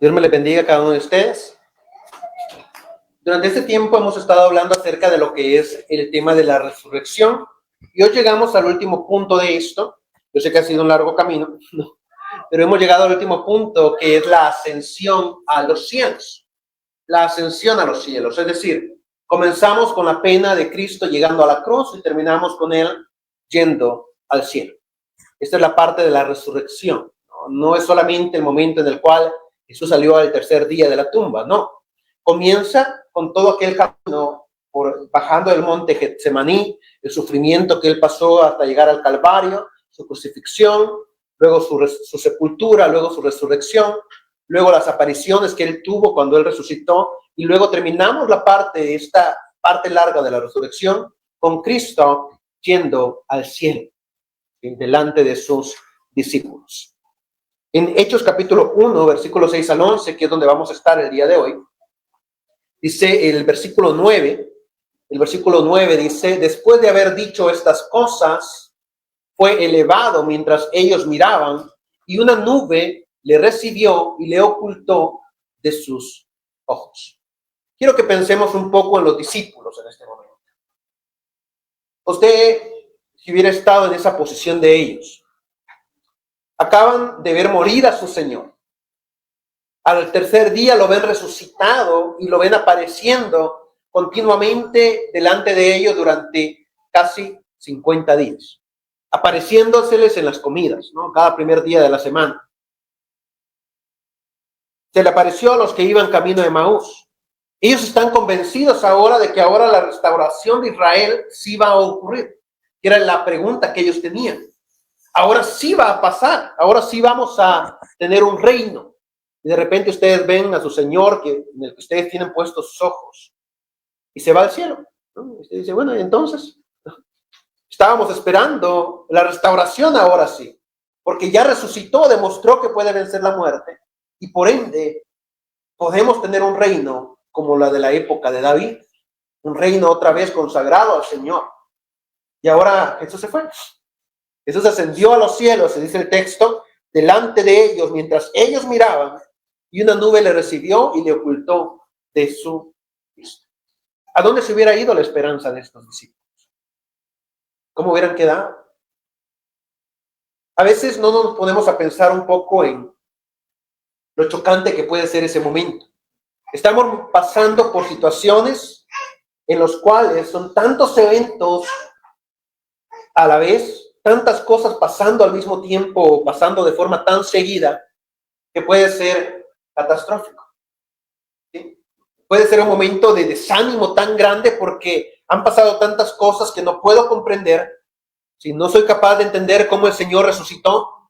Dios me les bendiga a cada uno de ustedes. Durante este tiempo hemos estado hablando acerca de lo que es el tema de la resurrección. Y hoy llegamos al último punto de esto. Yo sé que ha sido un largo camino, ¿no? Pero hemos llegado al último punto, que es la ascensión a los cielos. La ascensión a los cielos. Es decir, comenzamos con la pena de Cristo llegando a la cruz y terminamos con Él yendo al cielo. Esta es la parte de la resurrección. No es solamente el momento en el cual Jesús salió al tercer día de la tumba, no. Comienza con todo aquel camino bajando del monte Getsemaní, el sufrimiento que Él pasó hasta llegar al Calvario, su crucifixión, luego su sepultura, luego su resurrección, luego las apariciones que Él tuvo cuando Él resucitó, y luego terminamos esta parte larga de la resurrección con Cristo yendo al cielo, delante de sus discípulos. En Hechos capítulo 1, versículos 6 al 11, que es donde vamos a estar el día de hoy, dice el versículo 9 dice: después de haber dicho estas cosas, fue elevado mientras ellos miraban, y una nube le recibió y le ocultó de sus ojos. Quiero que pensemos un poco en los discípulos en este momento. Usted, si hubiera estado en esa posición de ellos, acaban de ver morir a su Señor. Al tercer día lo ven resucitado y lo ven apareciendo continuamente delante de ellos durante casi 50 días, apareciéndoseles en las comidas, ¿no? Cada primer día de la semana. Se le apareció a los que iban camino de Emaús. Ellos están convencidos ahora de que ahora la restauración de Israel sí va a ocurrir. Era la pregunta que ellos tenían. Ahora sí va a pasar, ahora sí vamos a tener un reino. Y de repente ustedes ven a su Señor en el que ustedes tienen puestos sus ojos y se va al cielo, ¿no? Y usted dice, bueno, entonces estábamos esperando la restauración ahora sí, porque ya resucitó, demostró que puede vencer la muerte y por ende podemos tener un reino como la de la época de David, un reino otra vez consagrado al Señor. Y ahora Jesús se fue. Jesús ascendió a los cielos, se dice el texto, delante de ellos, mientras ellos miraban, y una nube le recibió y le ocultó de su vista. ¿A dónde se hubiera ido la esperanza de estos discípulos? ¿Cómo hubieran quedado? A veces no nos ponemos a pensar un poco en lo chocante que puede ser ese momento. Estamos pasando por situaciones en las cuales son tantos eventos a la vez, tantas cosas pasando al mismo tiempo, pasando de forma tan seguida, que puede ser catastrófico. ¿Sí? Puede ser un momento de desánimo tan grande porque han pasado tantas cosas que no puedo comprender. Si no soy capaz de entender cómo el Señor resucitó,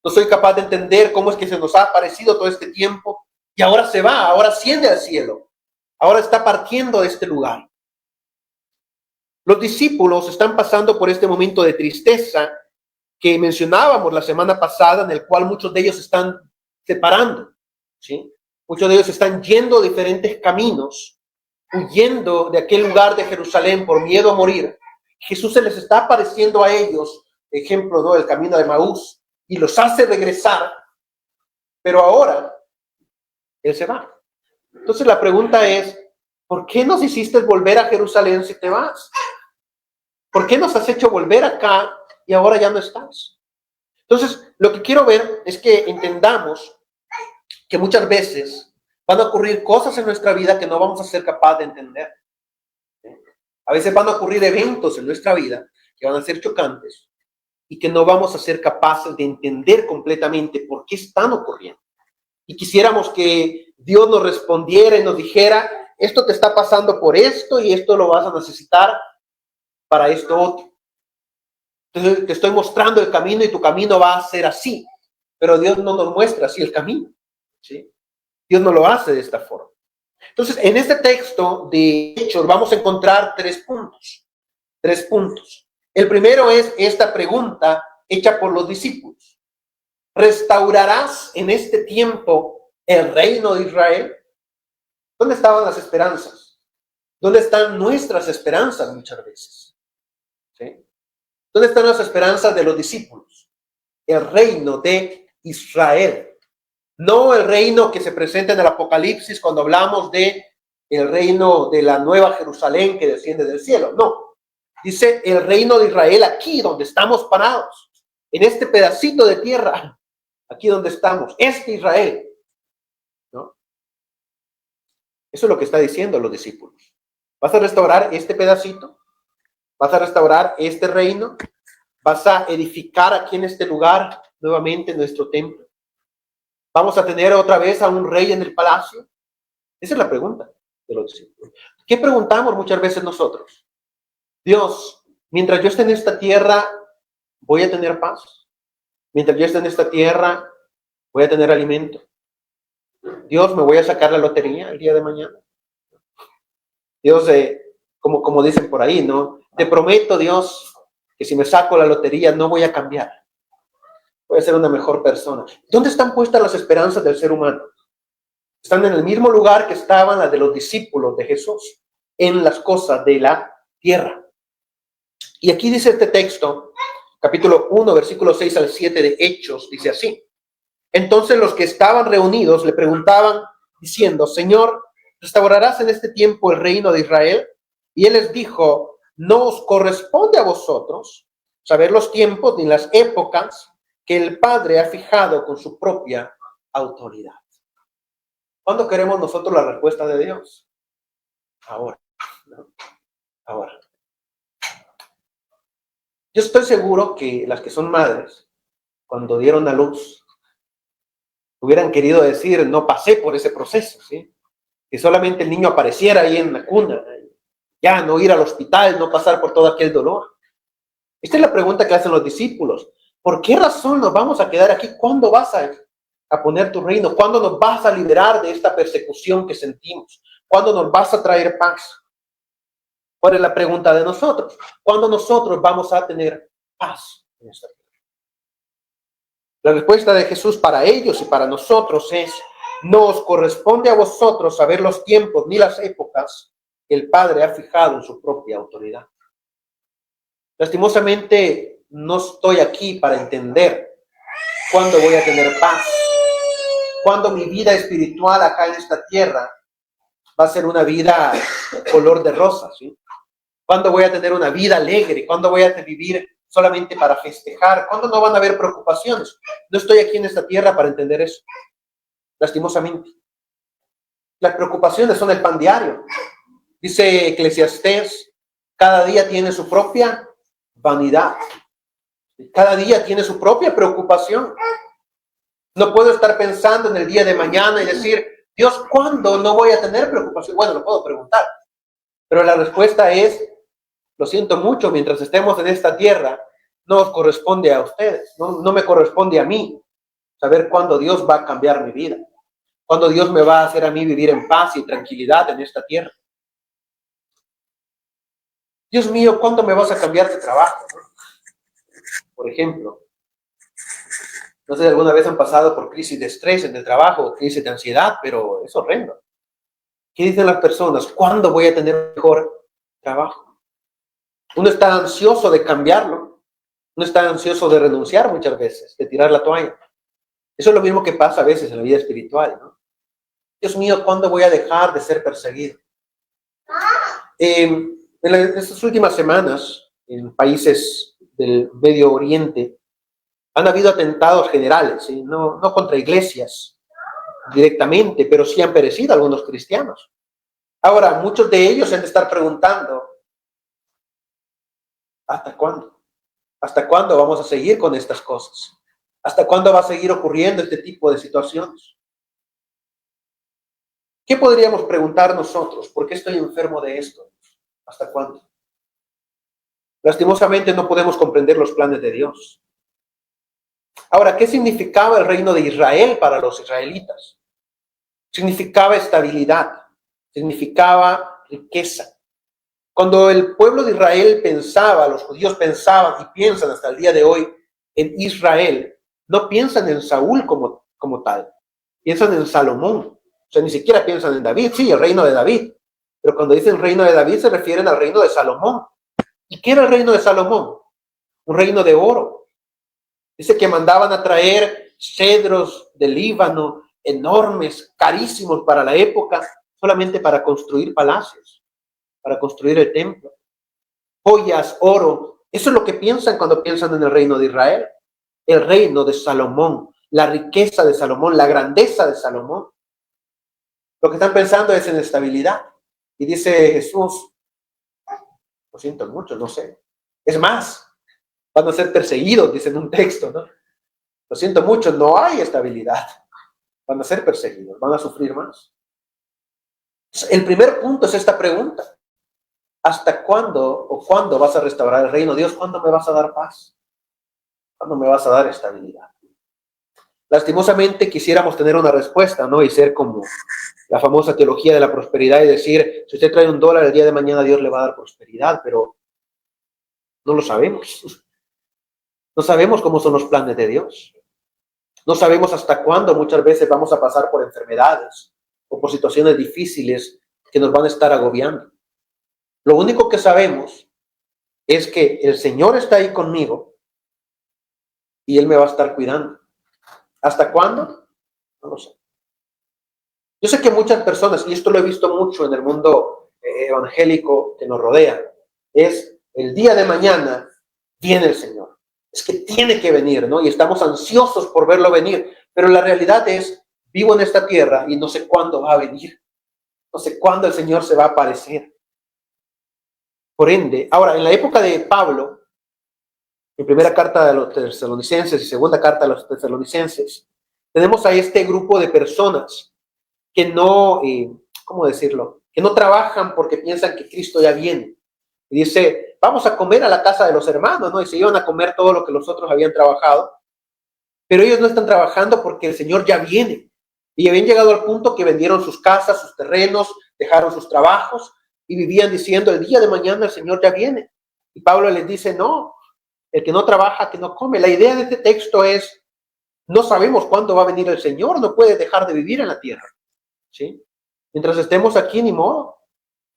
no soy capaz de entender cómo es que se nos ha aparecido todo este tiempo y ahora se va, ahora asciende al cielo, ahora está partiendo de este lugar. Los discípulos están pasando por este momento de tristeza que mencionábamos la semana pasada, en el cual muchos de ellos están separando, ¿sí? Muchos de ellos están yendo diferentes caminos, huyendo de aquel lugar de Jerusalén por miedo a morir. Jesús se les está apareciendo a ellos, ejemplo, ¿no?, el camino de Emaús, y los hace regresar, pero ahora Él se va. Entonces la pregunta es, ¿por qué nos hiciste volver a Jerusalén si te vas? ¿Por qué nos has hecho volver acá y ahora ya no estás? Entonces, lo que quiero ver es que entendamos que muchas veces van a ocurrir cosas en nuestra vida que no vamos a ser capaces de entender. A veces van a ocurrir eventos en nuestra vida que van a ser chocantes y que no vamos a ser capaces de entender completamente por qué están ocurriendo. Y quisiéramos que Dios nos respondiera y nos dijera, esto te está pasando por esto y esto lo vas a necesitar para esto otro. Entonces te estoy mostrando el camino y tu camino va a ser así. Pero Dios no nos muestra así el camino, ¿sí? Dios no lo hace de esta forma. Entonces, en este texto de Hechos vamos a encontrar tres puntos. El primero es esta pregunta hecha por los discípulos. ¿Restaurarás en este tiempo el reino de Israel? ¿Dónde estaban las esperanzas? ¿Dónde están nuestras esperanzas muchas veces? ¿Sí? ¿Dónde están las esperanzas de los discípulos? El reino de Israel. No el reino que se presenta en el Apocalipsis cuando hablamos de el reino de la nueva Jerusalén que desciende del cielo. No. Dice el reino de Israel aquí donde estamos parados, en este pedacito de tierra, aquí donde estamos, este Israel, ¿no? Eso es lo que está diciendo los discípulos. ¿Vas a restaurar este pedacito? ¿Vas a restaurar este reino? ¿Vas a edificar aquí en este lugar nuevamente nuestro templo? ¿Vamos a tener otra vez a un rey en el palacio? Esa es la pregunta de los discípulos. ¿Qué preguntamos muchas veces nosotros? Dios, mientras yo esté en esta tierra, ¿voy a tener paz? Mientras yo esté en esta tierra, ¿voy a tener alimento? Dios, ¿me voy a sacar la lotería el día de mañana? Dios, como dicen por ahí, ¿no? Te prometo, Dios, que si me saco la lotería no voy a cambiar. Voy a ser una mejor persona. ¿Dónde están puestas las esperanzas del ser humano? Están en el mismo lugar que estaban las de los discípulos de Jesús, en las cosas de la tierra. Y aquí dice este texto, capítulo 1, versículos 6 al 7 de Hechos, dice así. Entonces los que estaban reunidos le preguntaban, diciendo, Señor, ¿restaurarás en este tiempo el reino de Israel? Y él les dijo, no os corresponde a vosotros saber los tiempos ni las épocas que el Padre ha fijado con su propia autoridad. ¿Cuándo queremos nosotros la respuesta de Dios? Ahora, ¿no? Ahora. Yo estoy seguro que las que son madres, cuando dieron a luz, hubieran querido decir, no pasé por ese proceso, ¿sí? Que solamente el niño apareciera ahí en la cuna, ya no ir al hospital, no pasar por todo aquel dolor. Esta es la pregunta que hacen los discípulos. ¿Por qué razón nos vamos a quedar aquí? ¿Cuándo vas a poner tu reino? ¿Cuándo nos vas a liberar de esta persecución que sentimos? ¿Cuándo nos vas a traer paz? ¿Cuál es la pregunta de nosotros? ¿Cuándo nosotros vamos a tener paz en esta tierra? La respuesta de Jesús para ellos y para nosotros es, no os corresponde a vosotros saber los tiempos ni las épocas que el Padre ha fijado en su propia autoridad. Lastimosamente, no estoy aquí para entender cuándo voy a tener paz, cuándo mi vida espiritual acá en esta tierra va a ser una vida color de rosa, ¿sí? ¿Cuándo voy a tener una vida alegre? ¿Cuándo voy a vivir solamente para festejar? ¿Cuándo no van a haber preocupaciones? No estoy aquí en esta tierra para entender eso, lastimosamente. Las preocupaciones son el pan diario. Dice Eclesiastés, cada día tiene su propia vanidad. Cada día tiene su propia preocupación. No puedo estar pensando en el día de mañana y decir, Dios, ¿cuándo no voy a tener preocupación? Bueno, lo puedo preguntar. Pero la respuesta es, lo siento mucho, mientras estemos en esta tierra, no os corresponde a ustedes, no me corresponde a mí saber cuándo Dios va a cambiar mi vida, cuándo Dios me va a hacer a mí vivir en paz y tranquilidad en esta tierra. Dios mío, ¿cuándo me vas a cambiar de trabajo? Por ejemplo, no sé si alguna vez han pasado por crisis de estrés en el trabajo, crisis de ansiedad, pero es horrendo. ¿Qué dicen las personas? ¿Cuándo voy a tener mejor trabajo? Uno está ansioso de cambiarlo, uno está ansioso de renunciar muchas veces, de tirar la toalla. Eso es lo mismo que pasa a veces en la vida espiritual, ¿no? Dios mío, ¿cuándo voy a dejar de ser perseguido? En estas últimas semanas, en países del Medio Oriente, han habido atentados generales, ¿sí? No contra iglesias directamente, pero sí han perecido algunos cristianos. Ahora, muchos de ellos han de estar preguntando, ¿hasta cuándo? ¿Hasta cuándo vamos a seguir con estas cosas? ¿Hasta cuándo va a seguir ocurriendo este tipo de situaciones? ¿Qué podríamos preguntar nosotros? ¿Por qué estoy enfermo de esto? ¿Hasta cuándo? Lastimosamente no podemos comprender los planes de Dios. Ahora, ¿qué significaba el reino de Israel para los israelitas? Significaba estabilidad, significaba riqueza. Cuando el pueblo de Israel pensaba, los judíos pensaban y piensan hasta el día de hoy en Israel, no piensan en Saúl como tal, piensan en Salomón. O sea, ni siquiera piensan en David, sí, el reino de David. Pero cuando dicen reino de David se refieren al reino de Salomón. ¿Y qué era el reino de Salomón? Un reino de oro. Dice que mandaban a traer cedros del Líbano enormes, carísimos para la época, solamente para construir palacios, para construir el templo. Joyas, oro. Eso es lo que piensan cuando piensan en el reino de Israel. El reino de Salomón, la riqueza de Salomón, la grandeza de Salomón. Lo que están pensando es en estabilidad. Y dice Jesús, lo siento mucho, no sé. Es más, van a ser perseguidos, dice en un texto, ¿no? Lo siento mucho, no hay estabilidad. Van a ser perseguidos, van a sufrir más. El primer punto es esta pregunta. ¿Hasta cuándo o cuándo vas a restaurar el reino? Dios, ¿cuándo me vas a dar paz? ¿Cuándo me vas a dar estabilidad? Lastimosamente quisiéramos tener una respuesta, ¿no? Y ser como la famosa teología de la prosperidad y decir, si usted trae $1, el día de mañana Dios le va a dar prosperidad, pero no lo sabemos. No sabemos cómo son los planes de Dios. No sabemos hasta cuándo muchas veces vamos a pasar por enfermedades o por situaciones difíciles que nos van a estar agobiando. Lo único que sabemos es que el Señor está ahí conmigo y Él me va a estar cuidando. ¿Hasta cuándo? No lo sé. Yo sé que muchas personas, y esto lo he visto mucho en el mundo evangélico que nos rodea, es el día de mañana viene el Señor. Es que tiene que venir, ¿no? Y estamos ansiosos por verlo venir. Pero la realidad es, vivo en esta tierra y no sé cuándo va a venir. No sé cuándo el Señor se va a aparecer. Por ende, ahora, en la época de Pablo, en primera carta de los tesalonicenses y segunda carta de los tesalonicenses, tenemos a este grupo de personas que no, ¿cómo decirlo? Que no trabajan porque piensan que Cristo ya viene. Y dice, vamos a comer a la casa de los hermanos, ¿no? Y se iban a comer todo lo que los otros habían trabajado. Pero ellos no están trabajando porque el Señor ya viene. Y habían llegado al punto que vendieron sus casas, sus terrenos, dejaron sus trabajos y vivían diciendo, el día de mañana el Señor ya viene. Y Pablo les dice, no, el que no trabaja, que no come. La idea de este texto es, no sabemos cuándo va a venir el Señor, no puede dejar de vivir en la tierra. ¿Sí? Mientras estemos aquí, ni modo,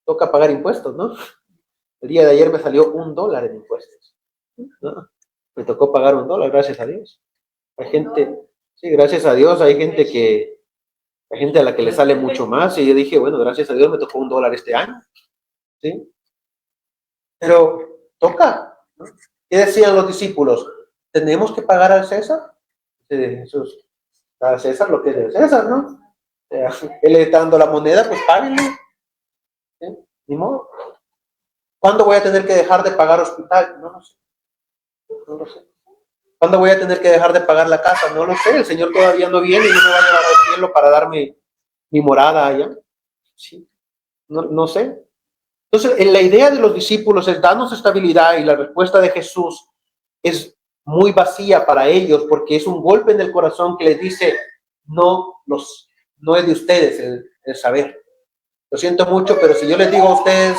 toca pagar impuestos, ¿no? El día de ayer me salió $1 en impuestos, ¿no? Me tocó pagar $1, gracias a Dios. Hay gente, sí, gracias a Dios, hay gente a la que le sale mucho más, y yo dije, bueno, gracias a Dios me tocó $1 este año, ¿sí? Pero toca, ¿no? ¿Qué decían los discípulos? ¿Tenemos que pagar al César? Jesús, a César lo que es del César, ¿no? Él le está dando la moneda, pues páguenle. ¿Sí? Ni modo. ¿Cuándo voy a tener que dejar de pagar hospital? No lo sé. No lo sé. ¿Cuándo voy a tener que dejar de pagar la casa? No lo sé. El Señor todavía no viene y no me va a llevar al cielo para darme mi morada allá. Sí. No sé. Entonces, la idea de los discípulos es darnos estabilidad, y la respuesta de Jesús es muy vacía para ellos porque es un golpe en el corazón que les dice, no es de ustedes el saber. Lo siento mucho, pero si yo les digo a ustedes,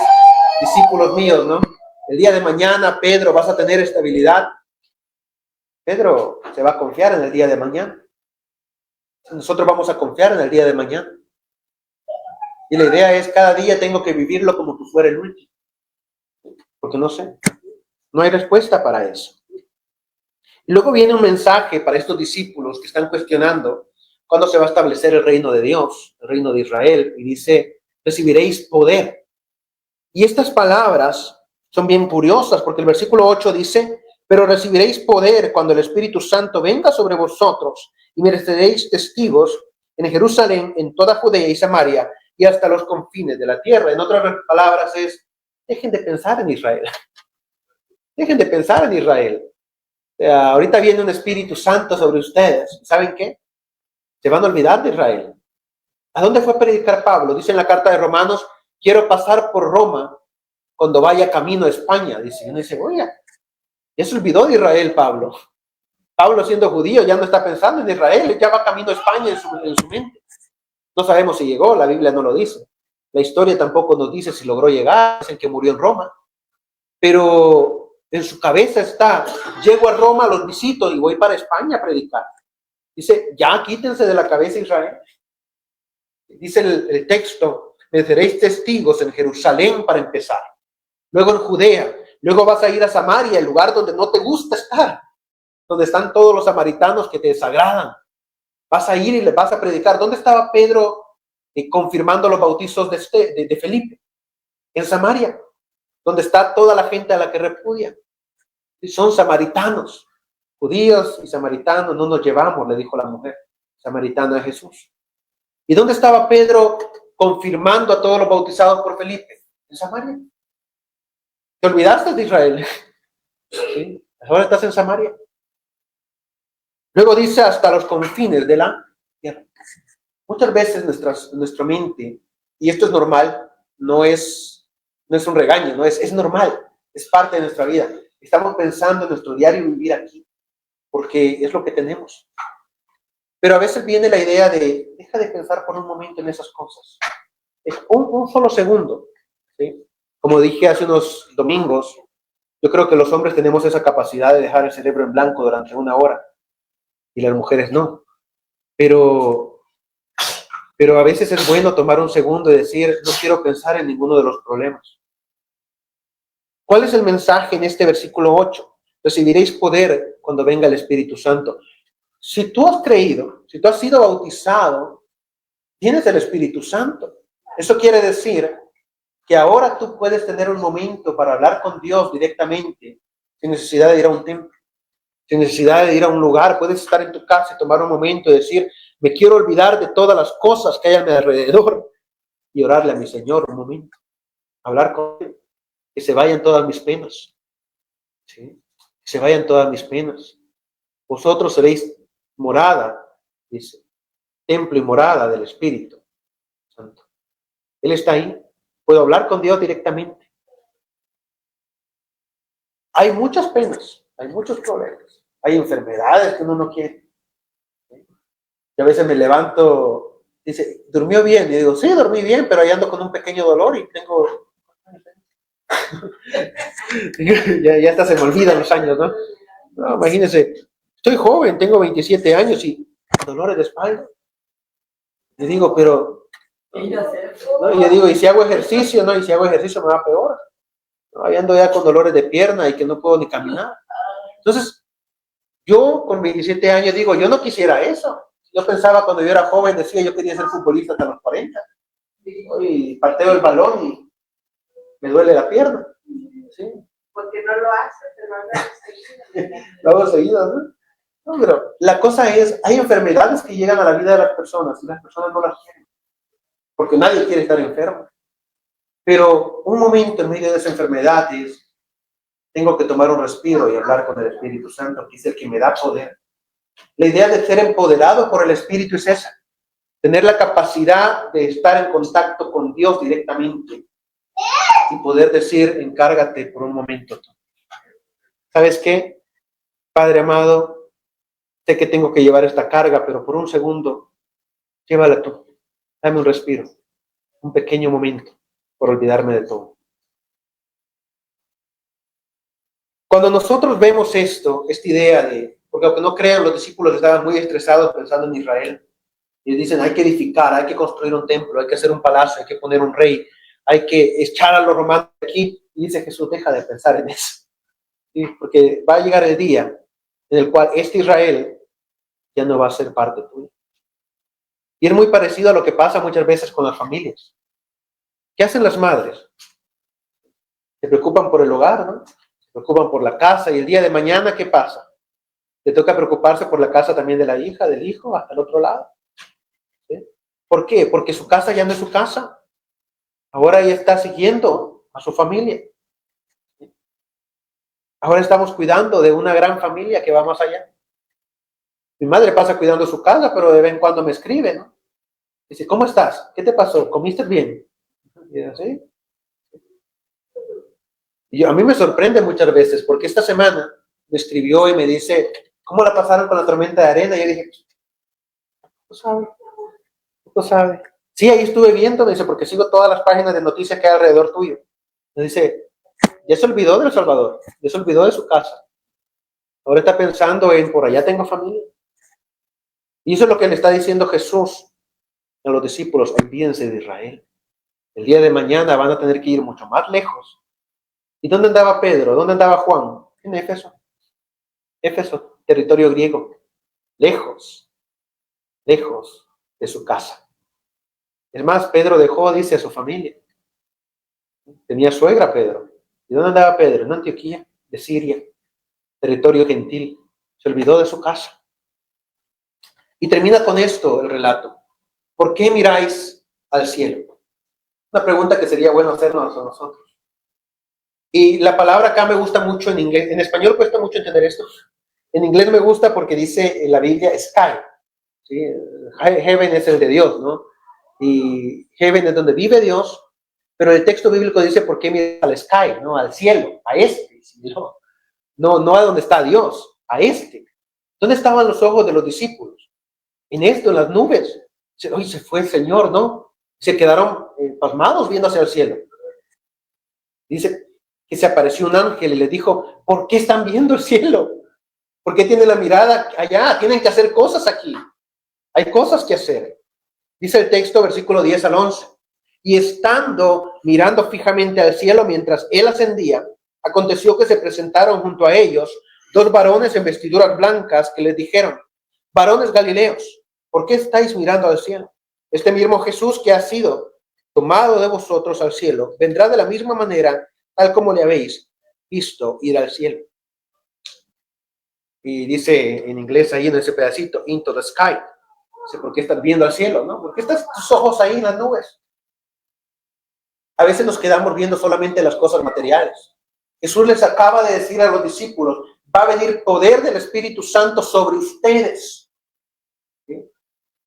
discípulos míos, ¿no? El día de mañana, Pedro, vas a tener estabilidad. Pedro se va a confiar en el día de mañana. Nosotros vamos a confiar en el día de mañana. Y la idea es, cada día tengo que vivirlo como que fuera el último. Porque no sé. No hay respuesta para eso. Y luego viene un mensaje para estos discípulos que están cuestionando cuándo se va a establecer el reino de Dios, el reino de Israel. Y dice, recibiréis poder. Y estas palabras son bien curiosas porque el versículo 8 dice, pero recibiréis poder cuando el Espíritu Santo venga sobre vosotros y me seréis testigos en Jerusalén, en toda Judea y Samaria y hasta los confines de la tierra. En otras palabras es, dejen de pensar en Israel. Dejen de pensar en Israel. Ahorita viene un Espíritu Santo sobre ustedes. ¿Saben qué? Se van a olvidar de Israel. ¿A dónde fue a predicar Pablo? Dice en la carta de Romanos, quiero pasar por Roma cuando vaya camino a España. Dice, y uno dice, oiga, ya se olvidó de Israel Pablo. Pablo, siendo judío, ya no está pensando en Israel, ya va camino a España en su mente. No sabemos si llegó, la Biblia no lo dice. La historia tampoco nos dice si logró llegar, dicen que murió en Roma. Pero en su cabeza está, llego a Roma, los visito y voy para España a predicar. Dice, ya quítense de la cabeza Israel. Dice el texto, me seréis testigos en Jerusalén para empezar. Luego en Judea. Luego vas a ir a Samaria, el lugar donde no te gusta estar. Donde están todos los samaritanos que te desagradan. Vas a ir y le vas a predicar. ¿Dónde estaba Pedro confirmando los bautizos de Felipe? En Samaria, donde está toda la gente a la que repudia. Y son samaritanos. Judíos y samaritanos no nos llevamos, le dijo la mujer. Samaritano es Jesús. ¿Y dónde estaba Pedro confirmando a todos los bautizados por Felipe? En Samaria. ¿Te olvidaste de Israel? ¿Sí? Ahora estás en Samaria. Luego dice hasta los confines de la tierra. Muchas veces nuestra mente, y esto es normal, no es un regaño, es normal, es parte de nuestra vida. Estamos pensando en nuestro diario vivir aquí, porque es lo que tenemos. Pero a veces viene la idea de, deja de pensar por un momento en esas cosas. Es un solo segundo. ¿Sí? Como dije hace unos domingos, yo creo que los hombres tenemos esa capacidad de dejar el cerebro en blanco durante 1 hora y las mujeres no. Pero a veces es bueno tomar un segundo y decir, no quiero pensar en ninguno de los problemas. ¿Cuál es el mensaje en este versículo 8? Recibiréis poder cuando venga el Espíritu Santo. Si tú has creído, si tú has sido bautizado, tienes el Espíritu Santo. Eso quiere decir que ahora tú puedes tener un momento para hablar con Dios directamente, sin necesidad de ir a un templo, sin necesidad de ir a un lugar. Puedes estar en tu casa y tomar un momento y decir, me quiero olvidar de todas las cosas que hay a mi alrededor y orarle a mi Señor un momento, hablar con Él, que se vayan todas mis penas, ¿sí? Que se vayan todas mis penas. Vosotros seréis morada, dice, templo y morada del Espíritu Santo. Él está ahí. Puedo hablar con Dios directamente. Hay muchas penas, hay muchos problemas, hay enfermedades que uno no quiere. Y a veces me levanto, dice, ¿durmió bien? Y digo, sí, dormí bien, pero ahí ando con un pequeño dolor y tengo... ya hasta se me olvidan los años, ¿no? No, imagínense, estoy joven, tengo 27 años y dolores de espalda. Y digo, pero... ¿no? Y yo digo, ¿y si hago ejercicio? No, y si hago ejercicio me va peor. No, ahí ando ya con dolores de pierna y que no puedo ni caminar. Entonces, yo con 27 años digo, yo no quisiera eso. Yo pensaba cuando yo era joven, decía, yo quería ser futbolista hasta los 40. Y pateo el balón y me duele la pierna. ¿Sí? Porque no lo haces, te lo hagas seguido. Lo hago seguido, ¿no? No, pero la cosa es, hay enfermedades que llegan a la vida de las personas y las personas no las quieren. Porque nadie quiere estar enfermo. Pero un momento en medio de esa enfermedad es, tengo que tomar un respiro y hablar con el Espíritu Santo, que es el que me da poder. La idea de ser empoderado por el Espíritu es esa. Tener la capacidad de estar en contacto con Dios directamente y poder decir, encárgate por un momento tú. ¿Sabes qué? Padre amado, sé que tengo que llevar esta carga, pero por un segundo, llévala tú. Dame un respiro, un pequeño momento por olvidarme de todo. Cuando nosotros vemos esta idea de, porque aunque no crean, los discípulos estaban muy estresados pensando en Israel. Y dicen, hay que edificar, hay que construir un templo, hay que hacer un palacio, hay que poner un rey, hay que echar a los romanos de aquí. Y dice Jesús, deja de pensar en eso. ¿Sí? Porque va a llegar el día en el cual este Israel ya no va a ser parte tuya. Y es muy parecido a lo que pasa muchas veces con las familias. ¿Qué hacen las madres? Se preocupan por el hogar, ¿no? Se preocupan por la casa y el día de mañana, ¿qué pasa? Le toca preocuparse por la casa también de la hija, del hijo, hasta el otro lado. ¿Sí? ¿Por qué? Porque su casa ya no es su casa. Ahora ella está siguiendo a su familia. Ahora estamos cuidando de una gran familia que va más allá. Mi madre pasa cuidando su casa, pero de vez en cuando me escribe, ¿no? Dice, ¿cómo estás? ¿Qué te pasó? ¿Comiste bien? Y así. Y a mí me sorprende muchas veces, porque esta semana me escribió y me dice, ¿cómo la pasaron con la tormenta de arena? Y yo dije, ¿tú sabes? ¿Tú sabes? Sí, ahí estuve viendo, me dice, porque sigo todas las páginas de noticias que hay alrededor tuyo. Me dice, ya se olvidó de El Salvador, ya se olvidó de su casa. Ahora está pensando en, por allá tengo familia. Y eso es lo que le está diciendo Jesús a los discípulos, olvídense de Israel. El día de mañana van a tener que ir mucho más lejos. ¿Y dónde andaba Pedro? ¿Dónde andaba Juan? En Éfeso. Éfeso, territorio griego. Lejos. lejos de su casa. Es más, Pedro dejó, dice, a su familia. Tenía suegra Pedro. ¿Y dónde andaba Pedro? En Antioquía, de Siria, territorio gentil. Se olvidó de su casa. Y termina con esto el relato. ¿Por qué miráis al cielo? Una pregunta que sería bueno hacernos a nosotros. Y la palabra acá me gusta mucho en inglés. En español cuesta mucho entender esto. En inglés me gusta porque dice en la Biblia sky. ¿Sí? Heaven es el de Dios, ¿no? Y heaven es donde vive Dios. Pero el texto bíblico dice, ¿por qué miras al sky? ¿No? Al cielo, a este. No a donde está Dios, a este. ¿Dónde estaban los ojos de los discípulos? En esto, en las nubes. Hoy se fue el Señor, ¿no? Se quedaron pasmados viendo hacia el cielo. Dice que se apareció un ángel y les dijo, ¿por qué están viendo el cielo? ¿Por qué tienen la mirada allá? Tienen que hacer cosas aquí. Hay cosas que hacer. Dice el texto, versículo 10 al 11. Y estando mirando fijamente al cielo mientras él ascendía, aconteció que se presentaron junto a ellos dos varones en vestiduras blancas que les dijeron, varones galileos, ¿por qué estáis mirando al cielo? Este mismo Jesús que ha sido tomado de vosotros al cielo, vendrá de la misma manera, tal como le habéis visto ir al cielo. Y dice en inglés ahí en ese pedacito, into the sky. Dice, ¿por qué estás viendo al cielo? ¿No? ¿Por qué estás tus ojos ahí en las nubes? A veces nos quedamos viendo solamente las cosas materiales. Jesús les acaba de decir a los discípulos, va a venir poder del Espíritu Santo sobre ustedes. ¿Sí?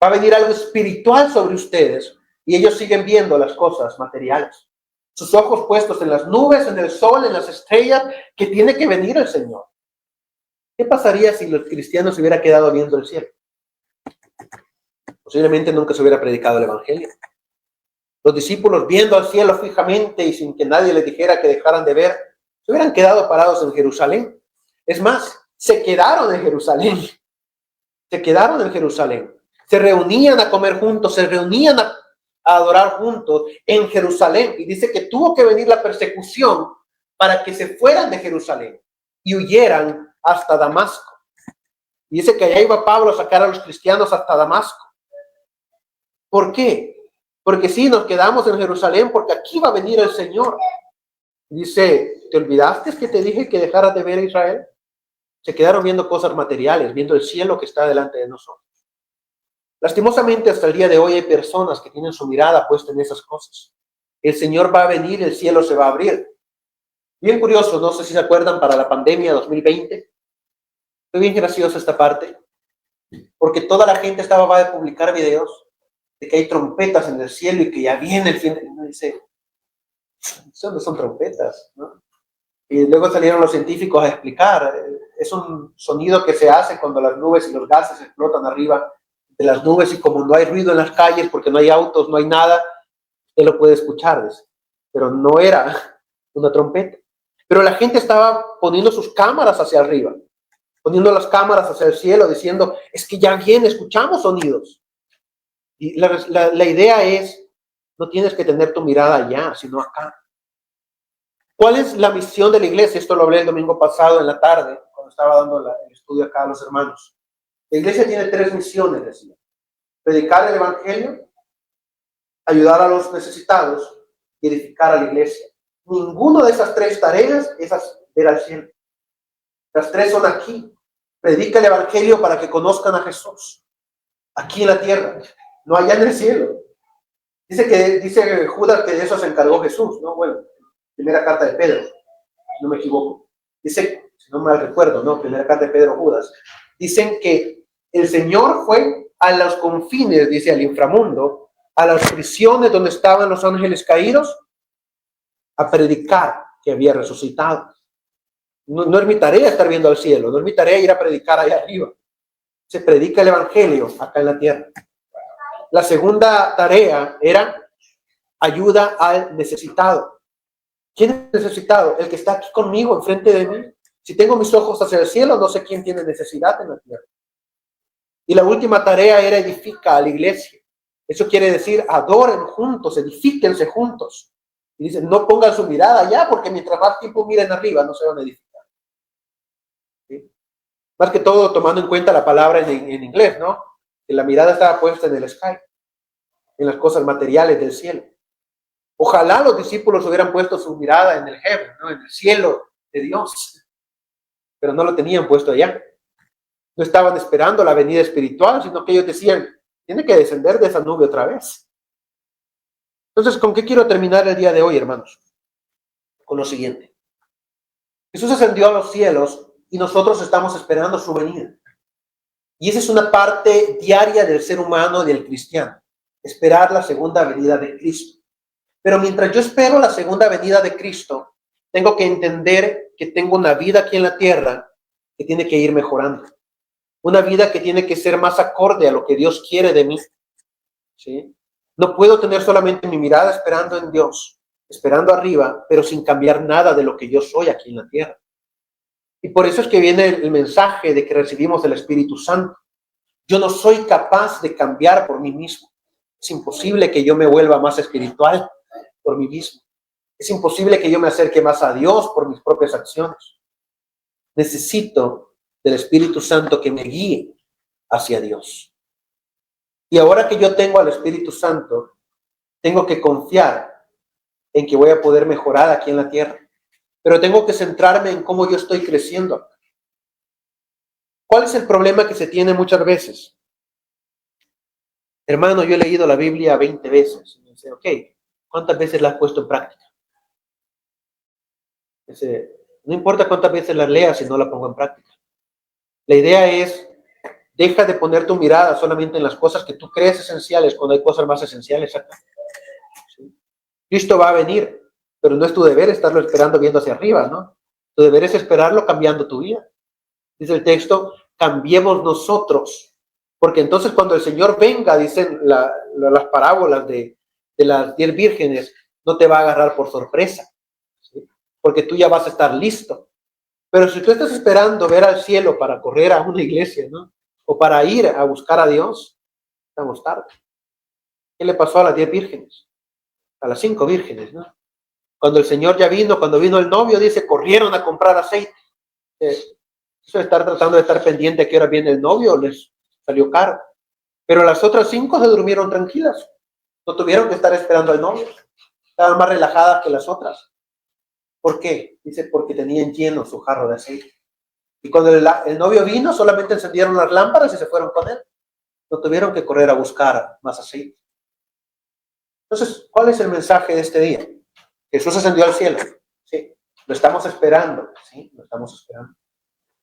Va a venir algo espiritual sobre ustedes y ellos siguen viendo las cosas materiales. Sus ojos puestos en las nubes, en el sol, en las estrellas, que tiene que venir el Señor. ¿Qué pasaría si los cristianos se hubieran quedado viendo el cielo? Posiblemente nunca se hubiera predicado el Evangelio. Los discípulos viendo al cielo fijamente y sin que nadie les dijera que dejaran de ver, se hubieran quedado parados en Jerusalén. Es más, se quedaron en Jerusalén. Se quedaron en Jerusalén. Se reunían a comer juntos, se reunían a adorar juntos en Jerusalén. Y dice que tuvo que venir la persecución para que se fueran de Jerusalén y huyeran hasta Damasco. Y dice que allá iba Pablo a sacar a los cristianos hasta Damasco. ¿Por qué? Porque sí, nos quedamos en Jerusalén porque aquí va a venir el Señor. Dice, ¿te olvidaste que te dije que dejaras de ver a Israel? Se quedaron viendo cosas materiales, viendo el cielo que está delante de nosotros. Lastimosamente, hasta el día de hoy hay personas que tienen su mirada puesta en esas cosas. El Señor va a venir, el cielo se va a abrir. Bien curioso, no sé si se acuerdan, para la pandemia 2020. Fue bien graciosa esta parte, porque toda la gente va a publicar videos de que hay trompetas en el cielo y que ya viene el fin de semana. Dice, eso no son trompetas, ¿no? Y luego salieron los científicos a explicar, es un sonido que se hace cuando las nubes y los gases explotan arriba de las nubes y como no hay ruido en las calles porque no hay autos, no hay nada, usted lo puede escuchar, dice. Pero no era una trompeta. Pero la gente estaba poniendo sus cámaras hacia arriba, poniendo las cámaras hacia el cielo, diciendo, es que ya viene, escuchamos sonidos. Y la idea es, no tienes que tener tu mirada allá, sino acá. ¿Cuál es la misión de la iglesia? Esto lo hablé el domingo pasado en la tarde, cuando estaba dando el estudio acá a los hermanos. La iglesia tiene 3 misiones, decía. Predicar el evangelio, ayudar a los necesitados y edificar a la iglesia. Ninguna de esas 3 tareas es ver al cielo. Las 3 son aquí. Predica el evangelio para que conozcan a Jesús. Aquí en la tierra, no allá en el cielo. Dice Judas que de eso se encargó Jesús, ¿no? Bueno, primera carta de Pedro, si no me equivoco. Dice, si no mal recuerdo, ¿no? Primera carta de Pedro, Judas. Dicen que el Señor fue a los confines, dice, al inframundo, a las prisiones donde estaban los ángeles caídos, a predicar que había resucitado. No es mi tarea estar viendo al cielo, no es mi tarea ir a predicar allá arriba. Se predica el evangelio acá en la tierra. La segunda tarea era ayuda al necesitado. ¿Quién es necesitado? El que está aquí conmigo, enfrente de mí. Si tengo mis ojos hacia el cielo, no sé quién tiene necesidad en la tierra. Y la última tarea era edifica a la iglesia. Eso quiere decir, adoren juntos, edifíquense juntos. Y dicen, no pongan su mirada allá, porque mientras más tiempo miren arriba, no se van a edificar. ¿Sí? Más que todo tomando en cuenta la palabra en inglés, ¿no? que la mirada estaba puesta en el sky, en las cosas materiales del cielo. Ojalá los discípulos hubieran puesto su mirada en el heaven, ¿no? En el cielo de Dios, pero no lo tenían puesto allá. No estaban esperando la venida espiritual, sino que ellos decían, tiene que descender de esa nube otra vez. Entonces, ¿con qué quiero terminar el día de hoy, hermanos? Con lo siguiente. Jesús ascendió a los cielos y nosotros estamos esperando su venida. Y esa es una parte diaria del ser humano y del cristiano, esperar la segunda venida de Cristo. Pero mientras yo espero la segunda venida de Cristo, tengo que entender que tengo una vida aquí en la tierra que tiene que ir mejorando. Una vida que tiene que ser más acorde a lo que Dios quiere de mí. ¿Sí? No puedo tener solamente mi mirada esperando en Dios, esperando arriba, pero sin cambiar nada de lo que yo soy aquí en la tierra. Y por eso es que viene el mensaje de que recibimos el Espíritu Santo. Yo no soy capaz de cambiar por mí mismo. Es imposible que yo me vuelva más espiritual por mí mismo. Es imposible que yo me acerque más a Dios por mis propias acciones. Necesito del Espíritu Santo que me guíe hacia Dios. Y ahora que yo tengo al Espíritu Santo, tengo que confiar en que voy a poder mejorar aquí en la tierra. Pero tengo que centrarme en cómo yo estoy creciendo. ¿Cuál es el problema que se tiene muchas veces? Hermano, yo he leído la Biblia 20 veces. Y me dice, ok, ¿cuántas veces la has puesto en práctica? Dice, no importa cuántas veces la leas si no la pongo en práctica. La idea es, deja de poner tu mirada solamente en las cosas que tú crees esenciales cuando hay cosas más esenciales acá. ¿Sí? Cristo va a venir, pero no es tu deber estarlo esperando viendo hacia arriba, ¿no? Tu deber es esperarlo cambiando tu vida. Dice el texto, cambiemos nosotros. Porque entonces cuando el Señor venga, dicen las parábolas de las 10 vírgenes, no te va a agarrar por sorpresa. ¿Sí? Porque tú ya vas a estar listo. Pero si tú estás esperando ver al cielo para correr a una iglesia, ¿no? O para ir a buscar a Dios, estamos tarde. ¿Qué le pasó a las 10 vírgenes? A las 5 vírgenes, ¿no? Cuando el Señor ya vino, cuando vino el novio, dice, corrieron a comprar aceite. Eso de estar tratando de estar pendiente a qué hora viene el novio, les salió caro. Pero las otras 5 se durmieron tranquilas. No tuvieron que estar esperando al novio. Estaban más relajadas que las otras. ¿Por qué? Dice, porque tenían lleno su jarro de aceite. Y cuando el novio vino, solamente encendieron las lámparas y se fueron con él. No tuvieron que correr a buscar más aceite. Entonces, ¿cuál es el mensaje de este día? Jesús ascendió al cielo. Sí, lo estamos esperando. Sí, lo estamos esperando.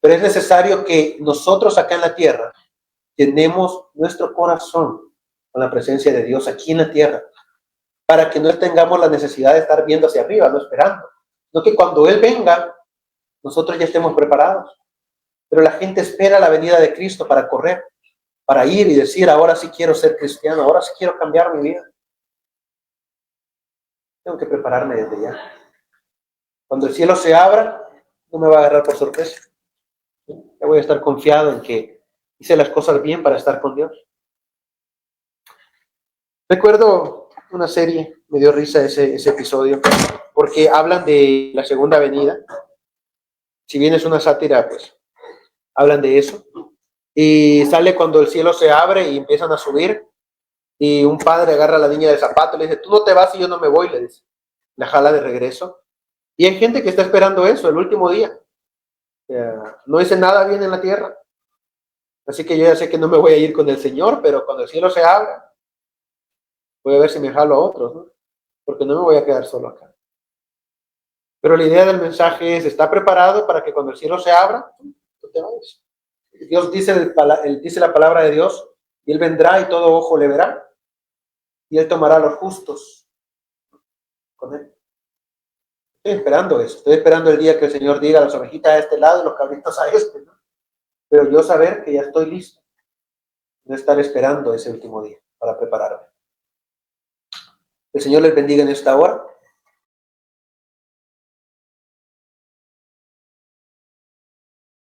Pero es necesario que nosotros acá en la tierra llenemos nuestro corazón con la presencia de Dios aquí en la tierra, para que no tengamos la necesidad de estar viendo hacia arriba, no esperando. No que cuando Él venga, nosotros ya estemos preparados. Pero la gente espera la venida de Cristo para correr, para ir y decir, ahora sí quiero ser cristiano, ahora sí quiero cambiar mi vida. Tengo que prepararme desde ya. Cuando el cielo se abra, no me va a agarrar por sorpresa. Ya voy a estar confiado en que hice las cosas bien para estar con Dios. Recuerdo una serie, me dio risa ese episodio, porque hablan de la segunda venida. Si bien es una sátira, pues hablan de eso. Y sale cuando el cielo se abre y empiezan a subir. Y un padre agarra a la niña del zapato y le dice, tú no te vas y yo no me voy, le dice. La jala de regreso. Y hay gente que está esperando eso, el último día. No hice nada bien en la tierra. Así que yo ya sé que no me voy a ir con el Señor, pero cuando el cielo se abra, voy a ver si me jalo a otros, ¿no? Porque no me voy a quedar solo acá. Pero la idea del mensaje es, ¿está preparado para que cuando el cielo se abra, tú te vayas? Dios dice, dice la palabra de Dios, y Él vendrá y todo ojo le verá, y Él tomará a los justos con Él. Estoy esperando eso, estoy esperando el día que el Señor diga las ovejitas a este lado y los cabritos a este, ¿no? Pero yo saber que ya estoy listo, no estar esperando ese último día para prepararme. El Señor les bendiga en esta hora.